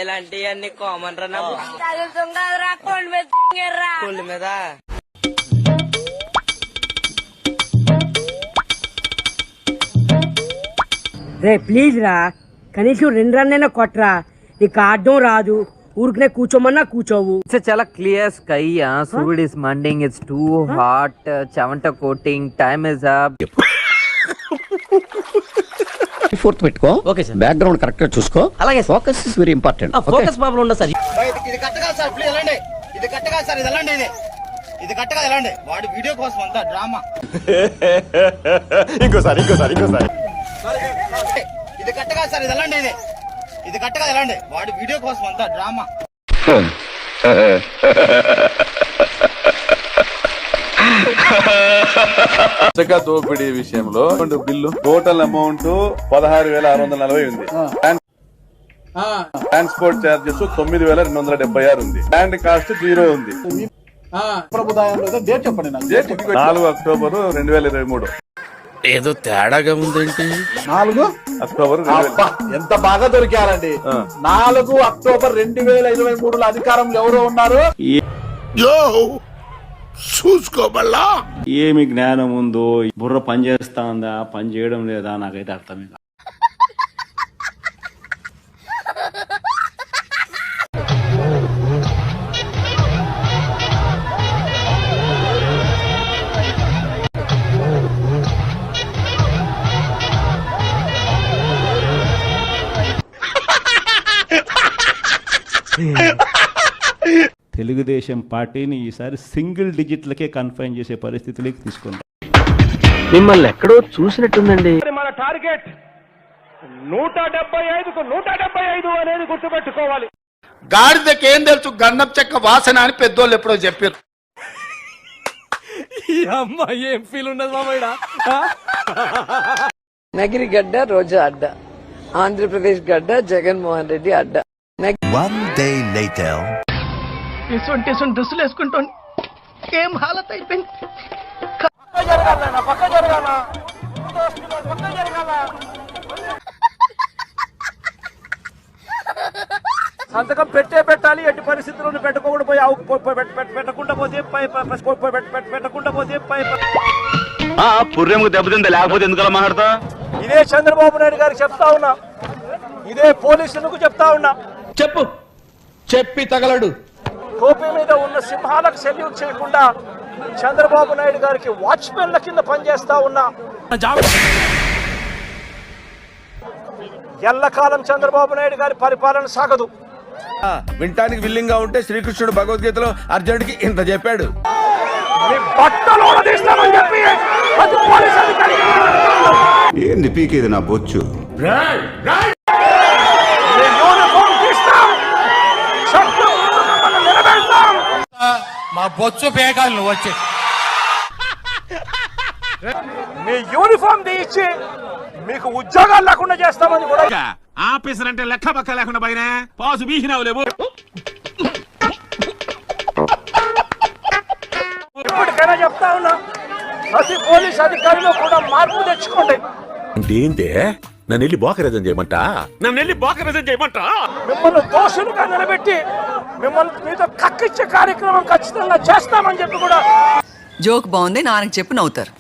ఇలాంటివన్నీ కామన్ రా కోళ్ళ మీద రే ప్లీజ్ రా కనీసం 2 రన్నైనా కొట్రా నీకు ఆడడం రాదు ఊరికనే కూర్చోమన్నా కూర్చోవు. చాలా క్లియర్ స్కై సూర్యుడు ఇస్ మండింగ్ ఇట్స్ టూ హాట్ చెవంట కోటింగ్ టైమ్ ఇస్ అప్. ఫోర్త్ పెట్టుకో. Okay sir. బ్యాక్గ్రౌండ్ కరెక్ట్ గా చూసుకో. అలాగే focus is very important. Focus problem ఉండదు సార్. ఇది కట్టగా సార్ ప్లీజ్ వెళ్ళండి. ఇది కట్టగా సార్ ఇది వెళ్ళండి. ఇది కట్టగా వెళ్ళండి. వాడి వీడియో కోసం అంతా డ్రామా. ఇంకోసారి ఇది కట్టగా సార్ ఇది వెళ్ళండి. ఇది కట్టగా వెళ్ళండి. వాడి వీడియో కోసం అంతా డ్రామా. ఇసుక దోపిడీ విషయంలో బిల్లు టోటల్ అమౌంట్ 16,640 ఉంది. ట్రాన్స్పోర్ట్ చార్జెస్ 9,276 ఉంది. ల్యాండ్ కాస్ట్ 0 ఉంది. 4 అక్టోబర్ 2023. ఏదో తేడాగా ఉందేంటి? 4 అక్టోబర్ ఎంత బాగా దొరికారండి. 4 అక్టోబర్ 2023లో అధికారంలో ఎవరో ఉన్నారు. చూసుకోబల్లా ఏమి జ్ఞానం ఉందో, బుర్ర పని చేస్తా ఉందా, పని చేయడం లేదా, నాకైతే అర్థమే కాదు. తెలుగుదేశం పార్టీని ఈసారి సింగిల్ డిజిట్లకే కన్ఫైన్ చేసే పరిస్థితిలోకి తీసుకుంటాం. మిమ్మల్ని ఎక్కడో చూసినట్టుందండి. మన టార్గెట్ 175కు 175 అనేది గుర్తుపెట్టుకోవాలి. గాడిదకి ఏం తెలుసు గంధం చెక్క వాసన అని పెద్దోళ్ళు ఎప్పుడో చెప్పారు. ఏం ఫీల్ ఉండదు మామయ్య. నగిరి గడ్డ రోజా అడ్డ, ఆంధ్రప్రదేశ్ గడ్డ జగన్మోహన్ రెడ్డి అడ్డ. One day later. ఇటువంటి డ్రెస్సులు వేసుకుంటాను ఏం హాలత్ అయిపోయింది. సంతకం పెట్టాలి. ఎట్టి పరిస్థితులను పెట్టకుండా పోతే పుర్రెముకు దెబ్బతింది, లేకపోతే ఎందుకలా మాట్లాడతా? ఇదే చంద్రబాబు నాయుడు గారికి చెప్తా ఉన్నా, ఇదే పోలీసులకు చెప్తా ఉన్నా. చెప్పి తగలడు. టోపీ మీద ఉన్న సింహాలకు సెల్యూట్ చేయకుండా చంద్రబాబు నాయుడు గారికి వాచ్మెన్ల కింద పనిచేస్తా ఉన్నా. ఎల్లకాలం చంద్రబాబు నాయుడు గారి పరిపాలన సాగదు. వినటానికి విల్లింగ్ గా ఉంటే శ్రీకృష్ణుడు భగవద్గీతలో అర్జునుడికి ఇంత చెప్పాడు. ఏంది పీకేది నా బొచ్చు? మా బొచ్చు పేకాలు నువ్వు వచ్చి మీ యూనిఫామ్ తీయించి మీకు ఉద్యోగాలు లేకుండా చేస్తామని కూడా. ఆఫీసర్ అంటే లెక్క పక్క లేకుండా పైన పాసు బీసినావు లేవు. ఇప్పటికైనా చెప్తా ఉన్నా, ప్రతి పోలీస్ అధికారిలో కూడా మార్పు తెచ్చుకోండి. అంటే ఏంటే నన్ను వెళ్ళి బోకరేజం చేయమంటా? మిమ్మల్ని దోషులుగా నిలబెట్టి మిమ్మల్ని మీతో కక్కిచ్చే కార్యక్రమం ఖచ్చితంగా చేస్తామని చెప్పి కూడా. జోక్ బాగుంది, నాన్నకి చెప్పి నవ్వుతారు.